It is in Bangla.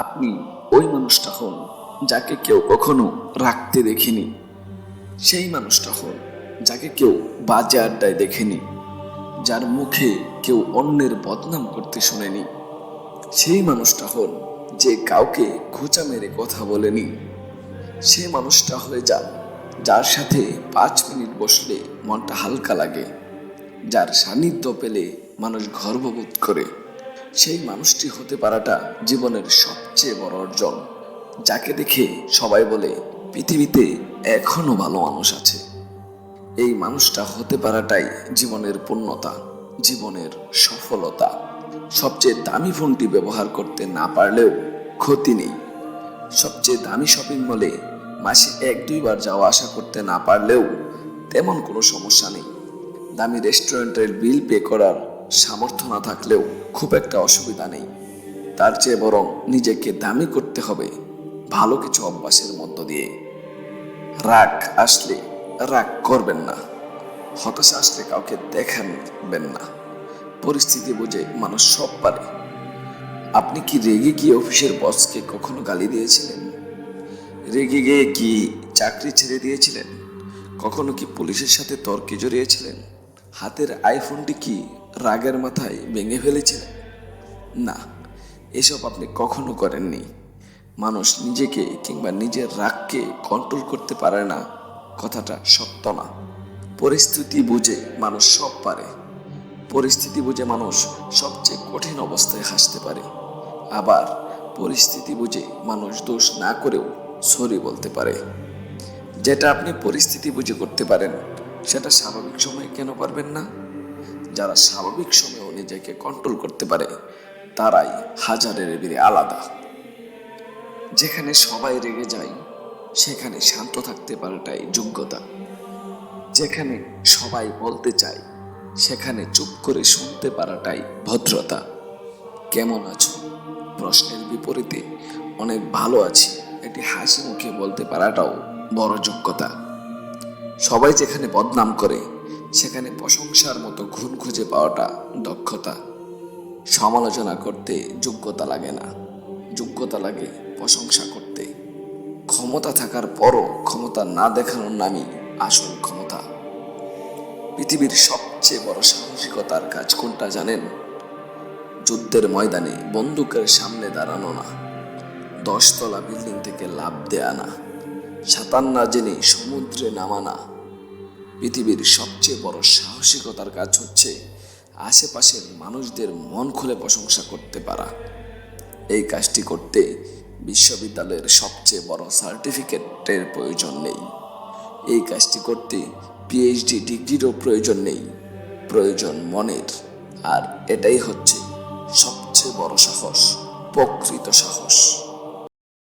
আপনি ওই মানুষটা হন যাকে কেউ কখনো রাখতে দেখেনি। সেই মানুষটা হন যাকে কেউ বাজে আড্ডায় দেখেনি, যার মুখে কেউ অন্যের বদনাম করতে শোনেনি। সেই মানুষটা হন যে কাউকে খোঁচা মেরে কথা বলেনি। সে মানুষটা হয়ে যান যার সাথে 5 মিনিট বসলে মনটা হালকা লাগে, যার সান্নিধ্য পেলে মানুষ গর্ববোধ করে। সেই মানুষটি হতে পারাটা জীবনের সবচেয়ে বড় অর্জন, যাকে দেখে সবাই বলে পৃথিবীতে এখনো ভালো মানুষ আছে। এই মানুষটা হতে পারাটাই জীবনের পূর্ণতা, জীবনের সফলতা। সবচেয়ে দামি ফোনটি ব্যবহার করতে না পারলেও ক্ষতি নেই। সবচেয়ে দামি শপিং মলে মাসে 1-2 বার যাওয়া আসা করতে না পারলেও তেমন কোনো সমস্যা নেই। দামি রেস্টুরেন্টের বিল পে করার সামর্থ্য না থাকলেও খুব একটা অসুবিধা নেই। তার চেয়ে বরং নিজেকে দামি করতে হবে ভালো কিছু অভ্যাসের মধ্য দিয়ে। রাগ আসলে রাগ করবেন না, হতাশা আসলে কাউকে দেখাবেন না। পরিস্থিতি বুঝে মানুষ সব পারে। আপনি কি রেগে গিয়ে অফিসের বসকে কখনো গালি দিয়েছিলেন? রেগে গিয়ে কি চাকরি ছেড়ে দিয়েছিলেন? কখনো কি পুলিশের সাথে তর্কে জড়িয়েছিলেন? হাতের আইফোনটি কি রাগের মাথায় ভেঙে ফেলেছিলেন? না, এসব আপনি কখনো করেননি। মানুষ নিজেকে কিংবা নিজের রাগকে কন্ট্রোল করতে পারে না, কথাটা সত্য না। পরিস্থিতি বুঝে মানুষ সব পারে। পরিস্থিতি বুঝে মানুষ সবচেয়ে কঠিন অবস্থায় হাসতে পারে। আবার পরিস্থিতি বুঝে মানুষ দোষ না করেও সরি বলতে পারে। যেটা আপনি পরিস্থিতি বুঝে করতে পারেন, সেটা স্বাভাবিক সময়ে কেন পারবেন না? যারা স্বাভাবিক সময়েও নিজেকে কন্ট্রোল করতে পারে তারাই হাজারের বেড়ে আলাদা। যেখানে সবাই রেগে যায় সেখানে শান্ত থাকতে পারাটাই যোগ্যতা। যেখানে সবাই বলতে চায় সেখানে চুপ করে শুনতে পারাটাই ভদ্রতা। কেমন আছো প্রশ্নের বিপরীতে অনেক ভালো আছি এটি হাসি মুখে বলতে পারাটাও বড় যোগ্যতা। সবাই যেখানে বদনাম করে সেখানে প্রশংসার মতো গুণ খুঁজে পাওয়াটা দক্ষতা। সমালোচনা করতে যোগ্যতা লাগে না, যোগ্যতা লাগে প্রশংসা করতে। ক্ষমতা থাকার পরও ক্ষমতা না দেখানোর নামই আসল ক্ষমতা। পৃথিবীর সবচেয়ে বড় সাহসিকতার কাজ কোনটা জানেন? যুদ্ধের ময়দানে বন্দুকের সামনে দাঁড়ানো না, 10 তলা বিল্ডিং থেকে লাফ দেয়া না, সাঁতার না জেনে সমুদ্রে নামা না। পৃথিবীর সবচেয়ে বড় সাহসিকতার কাজ হচ্ছে আশেপাশের মানুষদের মন খুলে প্রশংসা করতে পারা। এই কাজটি করতে বিশ্ববিদ্যালয়ের সবচেয়ে বড় সার্টিফিকেটের প্রয়োজন নেই। এই কাজটি করতে পিএইচডি ডিগ্রিরও প্রয়োজন নেই, প্রয়োজন মনের। আর এটাই হচ্ছে সবচেয়ে বড় সাহস, প্রকৃত সাহস।